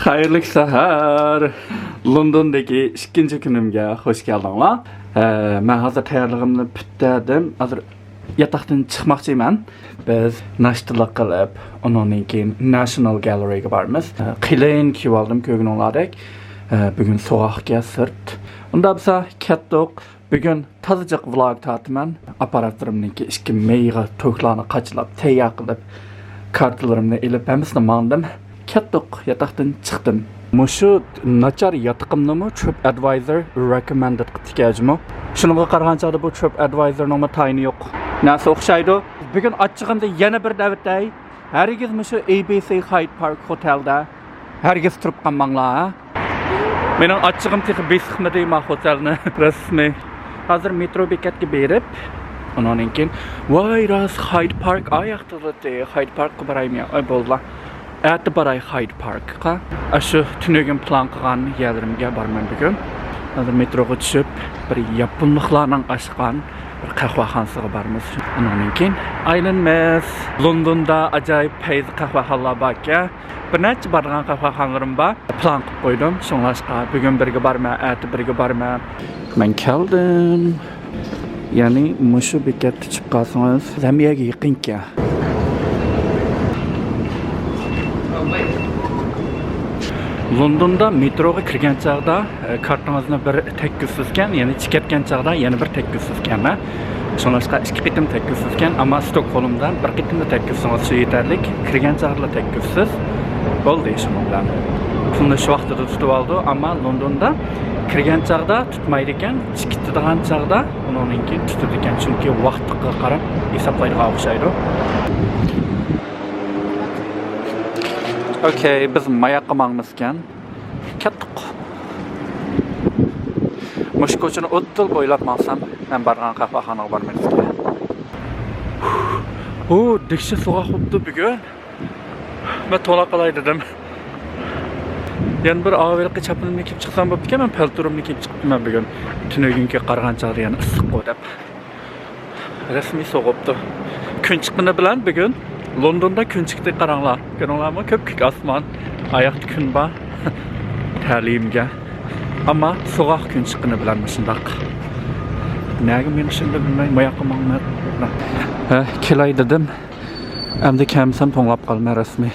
Hayırlı sahar. Londondagi ikkinchi kunimga xush keldinglar. Men hozir tayyorligimni bittirdim. Hozir yotoqdan chiqmoqchiman. Biz nashtalar qilib, undan keyin National Gallery'ga boramiz. Qiyin kiyib oldim ko'ngillardek. Bugun sovuqga sirt. Unda biz ketdik. Bugun tozajiq vlog tortaman. Apparatlarimniki 2 meyga to'klarni qachlab, tayyor qilib, kartalarimni ilib hammasini mandim. Ketdik, yotoqdan chiqdim. Mushu nachar yotiqimnimi Trip Advisor recommended qilib. Shunga qaragancha bu Trip Advisorning tayini yo'q. Nasa o'xshaydi. Bugun ochig'imda yana bir davatday. Hargiz mushu ABC Hyde Park hotelda hargiz turib qolmanglar. Mening ochig'im texi besiqmadi ma hotelni rasmiy. Hozir metro bekatga berib, undan keyin voy ras Hyde Park oyaqtirdi. Hyde Parkga boraymi? Ay bo'ldi. Ati baray Hyde Parkqa. Shu tunugim plan qilgan yerlarimga borman bugun. Hozir metroga tushib, bir yaponliklarning ashqan bir qahvaxonasiga boramiz. Undan keyin aylanamiz. Londonda ajoyib payz qahvaxonalar borga. Bir necha borgan qahvaxonalarim bor. Plan qilib qo'ydim. Shunlashqa bugun birga borman, ati birga borman. Men keldim. Ya'ni mushu bekatga chiqib qolsangiz, zamiyaga yaqinga. Londonda metroga kirgan chaqda kartangizni bir tekkizsizkan, ya'ni chiqayotgan chaqda yana bir tekkizsizkan. Shunlashqa 2 qitim tekkizsizkan, ammo Stokholmdan bir qitimda tekkizsangiz shu yetarli. Kirgan chaqda tekkizsiz bo'ldi shundan. Shunda shu vaqtda tutib oldi, ammo Londonda kirgan chaqda tutmaydi ekan, chiqadigan chaqda undan keyin tutadi ekan, chunki vaqtga qarab hisoblaydigan o'xshaydi. Okay, biz mayoqqa mangmizkan. Ketdik. Mush ko'chani o'tdil bo'ylab maqsam, men borgan qahvaxonaga bormayman. Dikshi sovuq bo'ldi bugun. Men to'la qolay dedim. Yana bir avvalgi chapimni kiyib chiqsam bo'pti, men paltorimni kiyib chiqibman bugun. Tunugunga qarag'anchaqda yana issiq qo'yib. Rasmiy sovuqdi. Kun chiqqani bilan bugun Londonda kun chiqdi qaranglar. Ko'ringlarmi? Ko'p osmon, oyoqda kun bor. Ta'limga. Ammo sovuq kun chiqqani bilan shundoq. Nega men shunda bilmay mayoqqa mangman. Kelay dedim. Endi kamsam to'nglab qolma rasmiy.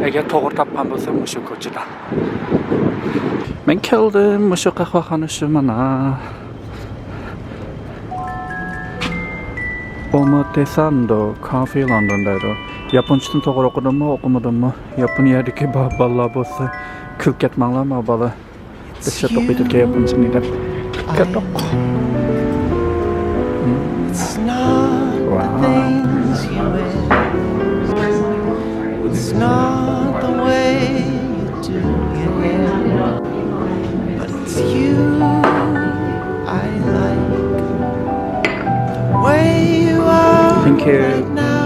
Agar to'g'ri topgan bo'lsam shu ko'chada. Men keldim, shu qahvaxona shu mana. Omotesando Cafe Londondaydi. Yaponchadan to'g'ri o'qidimmi, o'qimadimmi? Yaponiyadagi bolalar bo'lsa, kulib ketmanglarmi bola. Biz o'qiyotgan yaponchani deb. Ketdik. It's not the way you do it, but it's you I like. The way you are Thank you. right now.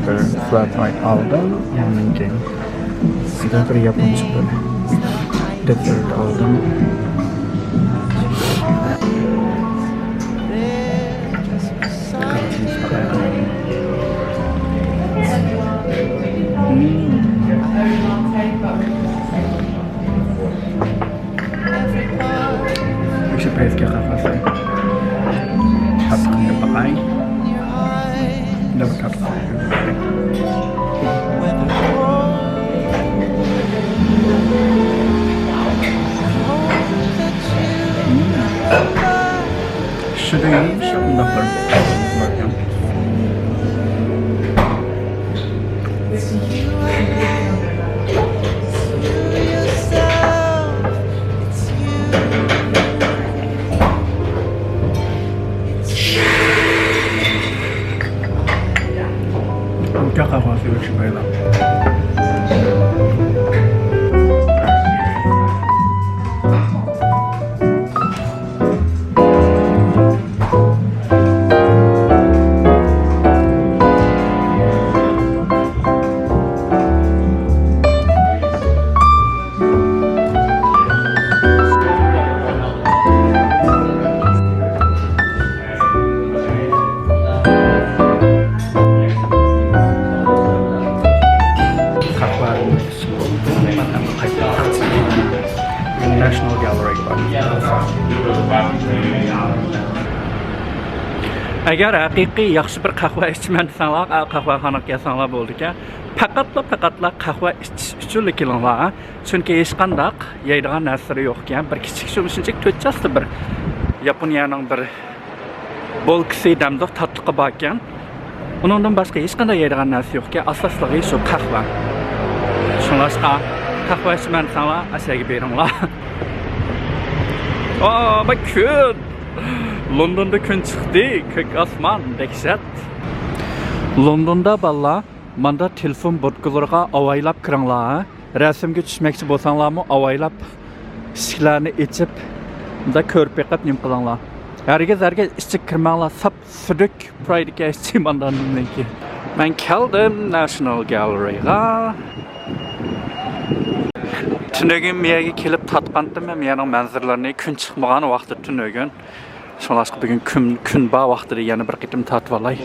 Bir flat white aldım. Ondan keyin sizga bir yaponcha böyle dessert aldım. Şu peyzge kafası. Tatlı yapayım. Ne bu tatlı? Şu da iyi, şu da var. Bakın. Kahvaltı yapıyorlar. Agar haqiqiy yaxshi bir qahva ichman desanglar, qahvaxonaga kelsanglar bo'ldi ekan. Faqatla qahva ichish uchun kelinglar. Chunki hech qanday yeydigan narsasi yo'q ekan. Bir kichik shumshunchak 4 chasli bir Yaponiyaning bir bolkisi damdoq tatliqi bor ekan. Undan boshqa hech qanday yeydigan narsa yo'q ekan. Asosligi shu qahva. Shunlashqa qahva ichman desanglar, asaga beringlar. Bak kun. Londonda kun chiqdi, ko'k osmon, dahshat. Londonda balla, manda telefon budkalariga avaylab kiringlar. Rasmga tushmoqchi bo'lsanglarmi, avaylab eshiklarni ochib, bunda ko'rib yiqib nim qilinglar. Hargiz ishga kirmanglar, sap suduk Pride'ga ishchi mandanimki. Men keldim National Gallery'ga. Tunugin miyagi kelib tatqandim, mening manzaralarini kun chiqmagan vaqtda tunugin. Şunlaşqa bugün kun ba vaqtida yana bir qitim tatib olay.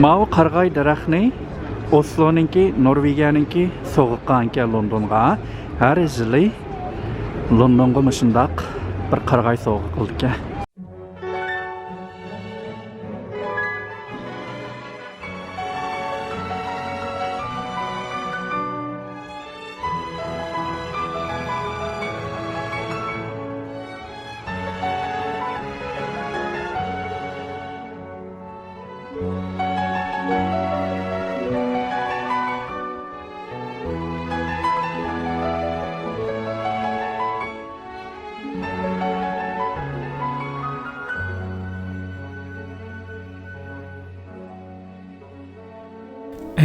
Mavi qarg'ay daraxtni Osloninki, Norvegiyaninki so'g'iqqanki Londonga har yili Londonga mushundaq bir qarg'ay so'g'i qildik.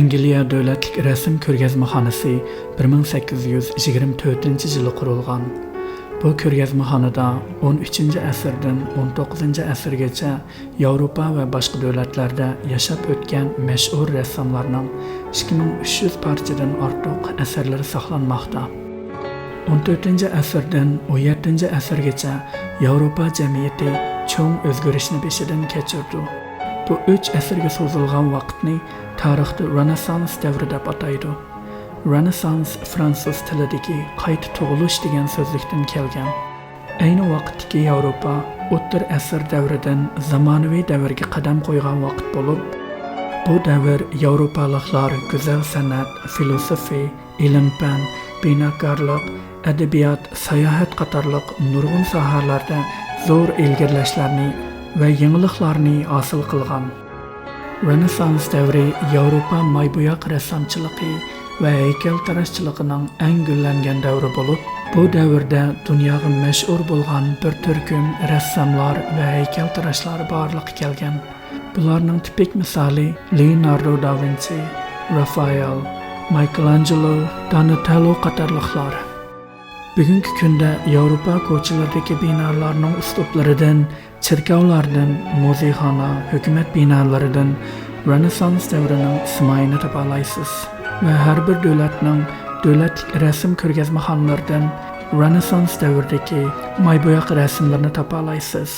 Angliya Davlatlik rasm ko'rgazmaxonasi 1824-yili qurilgan. Bu ko'rgazmaxonada 13-asrdan 19-asrgacha Yevropa va boshqa davlatlarda yashab o'tgan mashhur rassomlarning 2300 parchadan ortiq asarlari saqlanmoqda. 14-asrdan 17-asrgacha Yevropa jamiyati cho'ng o'zgarishni beshidan kechirdi. Bu 3 asrga so'zilgan vaqtni tarixda Rönesans davri deb ataydi. Rönesans fransuz tilidagi qayta tug'ilish degan so'zlikdan kelgan. Ayni vaqtdagi Yevropa o'ttir asr davridan zamonaviy davrga qadam qo'ygan vaqt bo'lib, bu davr Yevropaliklar go'zal san'at, filosofiya, ilm-fan, binokorlik, adabiyot, sayohat qatorliq nurg'un sohalarda zo'r ilgirlashlarni va yangiliklarni hosil qilgan. Rönesans davri Yevropa maybo'yoq rassomchiligi va haykaltarashchiligining eng gullangan davri bo'lib, bu davrda dunyoga mashhur bo'lgan bir turkum rassomlar va haykaltarashlar borliqqa kelgan. Bularning tipik misoli Leonardo da Vinci, Rafael, Michelangelo, Donatello qatorliqlar. Bugungi kunda Yevropa ko'chalaridagi binolarning ustublaridan, cherkovlardan, muzeyxona, hukumat binolaridan Rönesans davrining ismoyini topa olaysiz. Va har bir davlatning davlatlik rasm ko'rgazmaxonalaridan Rönesans davridagi maybo'yoq rasmlarni topa olaysiz.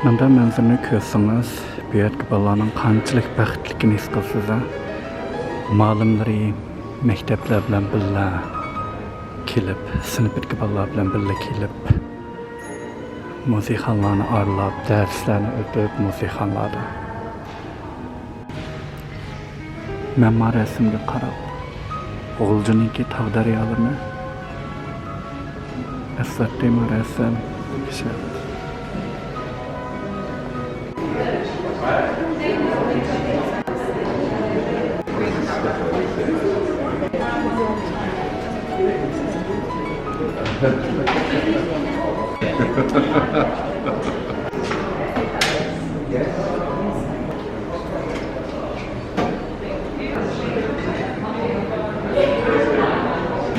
Manda manzarani ko'rsangiz, bu yerga bolalarning qanchalik baxtliligini his qilasiz. Ma'lumlari maktablar bilan birga kelib, sinfdagi bolalar bilan birga kelib, musiqalarni aralab, dərslərini ötüb musiqalarda. Mən ma rəsmə qarab, oğulcununki tağ dəryalarını əslatdım rəsm şey.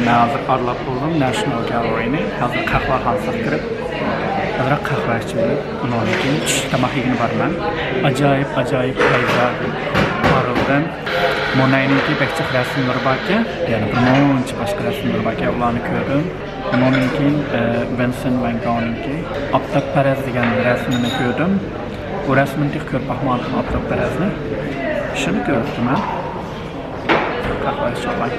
Ben hazır arlap buldum National Gallery'ni. Hazır qahvaxanasına kirib, azraq qahva içib, undan keyin tushlik tomoq yegini borman. Ajoyib payzaj qaraldan. Monayninki bekçik rasmlari bor ekan, ya'ni birmuncha boshqa rasmlar bor ekan, ularni ko'rdim. Undan keyin Vincent van Gogh'ninki Optopparaz degan rasmini ko'rdim. Bu rasmni ko'rib baxmadim Optopparazni. Shuni ko'rdim men. Qahva ichaman.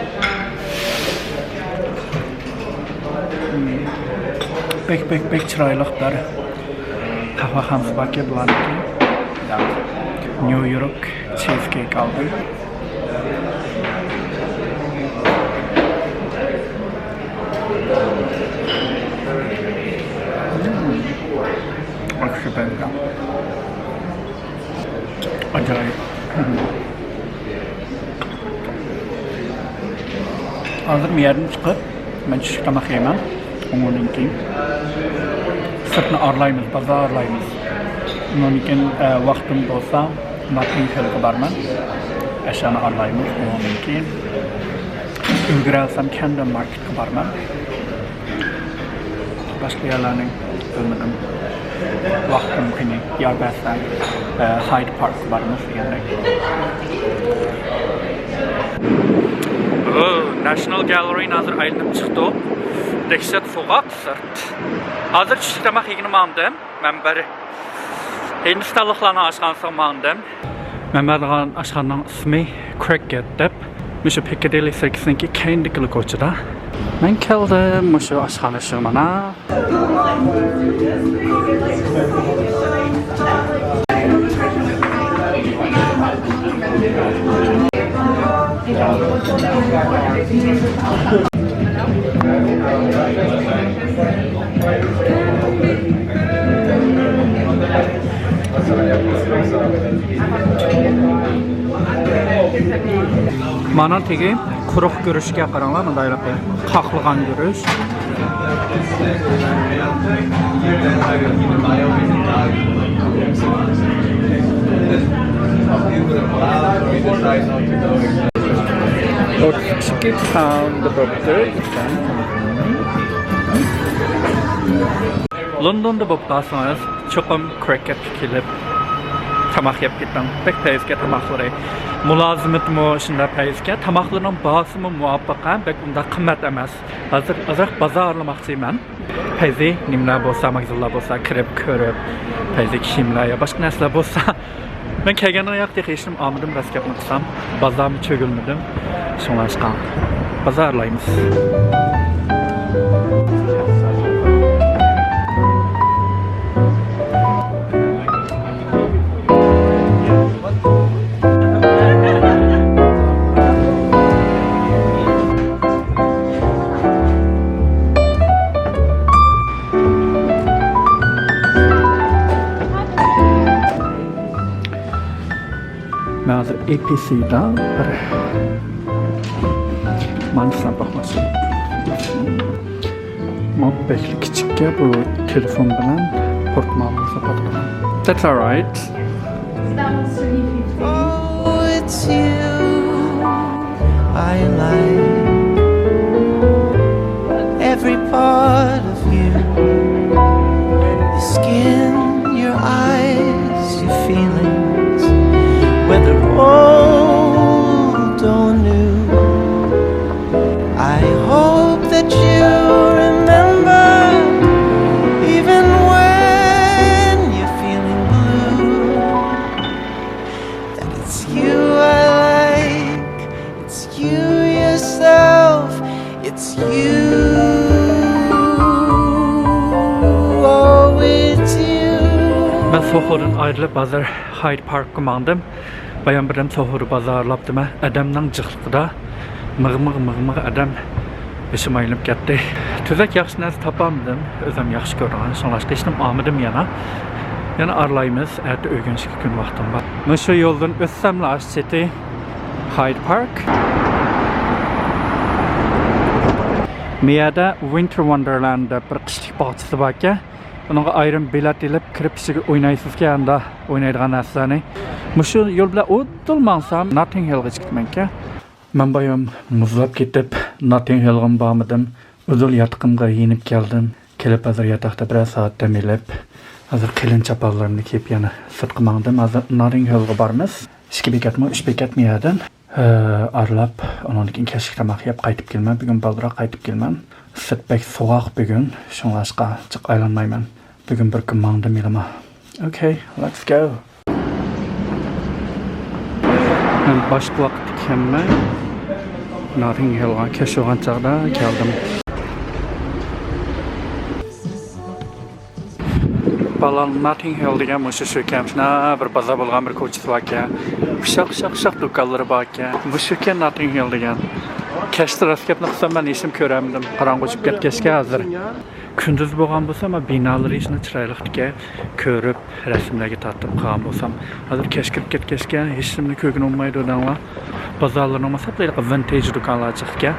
Bek chiroyliqlar qahvaxonasi bor ekan bularniki. New York cheesecake aldım. Bak şu benimle. Acayip. Hazır bir yerden çıkıp ben çiçek tamak yemem. Onun için sırtını arlayımız, bazı arlayımız. Onun için vaktim olsa matın kılığı barman. Eşyanı arlayımız. Onun için ülgürelsem kendim market barman. Başka yerlerinin bilmedim. Vaktim kini Yarbes'ten Hyde Park barımız gerek. National Gallery'nin hazır aylanıp çıktı. Dehşet soğuk sırt. Hazır çiçek tamak yegini mandım. Ben beri Hindistanlıqlarını aşğan sığmandım. Ben beri aşğanın ismi Cricket deb. Müşü Piccadilly Circus'ninki kendikli koçuda. Ben keldim müşü aşğanı şığmana. Mana tegi quruq görüşke qaranglar, mındaylar qaqlıqan görüş. Küçük pound boptu. London'da boptasanız çoxum cricket kilib tamaq yeb getdim. Bek peyizge tamaqları. Mulazimetmi şunda peyizge tamaqlarının bahasımı muvaffaqan bek unda qimmat emas. Hazır azraq bazarlamoqchiman. Peyzi nimlar bo'lsa, mag'zullar bo'lsa kirib ko'rib, peyzi kiyimlar ya boshqa narsalar bo'lsa ben kelgandan yoqda hechim omidim ras gapni qilsam, bozorni cho'gilmadim. Shunlashqan. Bazarlaymiz. Ben hazır APC'da bir manısına bakmasın. Ama belki küçükken bu telefon bilen portmanımıza bakıyorum. That's alright. Oh, it's you I like. Every part of you. Your skin, your eyes, your feelings. Whether old or new, I hope that you remember, even when you're feeling blue, that it's you I like, it's you yourself, it's you, oh, it's Soho'dan ayrılıp hazır Hyde Park'a mandım. Bayan birim Soho'yu bazarlaptım. Adamның jıqlıqda mıg adam başım aylanıp ketdi. Tüzek yaxşı narsa tapamadım. Özüm yaxşı görürəm. Sonlaşqa işim almadım yana. Yana arlayımız. Ertə ögünçki gün vaxtım var. Məşə yoldan ötsəmlə aşçeti Hyde Park. Miyada Winter Wonderland'da bir qışlıq bağçısı var ki, onunla ayrım bilet edip kirip içige oynaysız ki anda oynaydigan narsalarni. Məşə yol bilan o'tulmansam Notting Hill'ga gitmen ki. Men bayam muzlab ketib Notting Hill'ga barmadım. Uzul yatqınğa yenip geldim. Kelip hazır yatakta biraz saat demilip hazır qilin çapallarını kiyip yana sırtqı mağdım. Hazır Notting Hill'ga barmız. 2 bekatmı 3 bekat miyadan arlap ondan keyin keşiktamaq yap qaytib kelman. Bugun baldıroq qaytib kelman. Sitbek soğuq bugun. Şunlaşqa chiq aylanmayman. Bugun bir kun mağdım ilama. Okay, let's go. Ben başqa vaqt kelmay Notting Hill'ga keşoğan çağda keldim. Balan Notting Hill degan mushu shu kamshina bir baza bo'lgan bir ko'chasi bor ekan. Shaq do'konlari bor ekan. Mushu ekan Notting Hill degan. Kashda raskatni qilsam men ishim ko'ramdim. Qorong'uchib ketgachga hozir. Kunduz bo'lgan bo'lsa, men binolar ishni chiroyli ekan ko'rib, rasmlarga tortib qolgan bo'lsam, hozir kesh kirib ketgachga hech kimni ko'rgin olmaydi odamlar. Bozorlarning masalan vintage do'konlar chiqgan.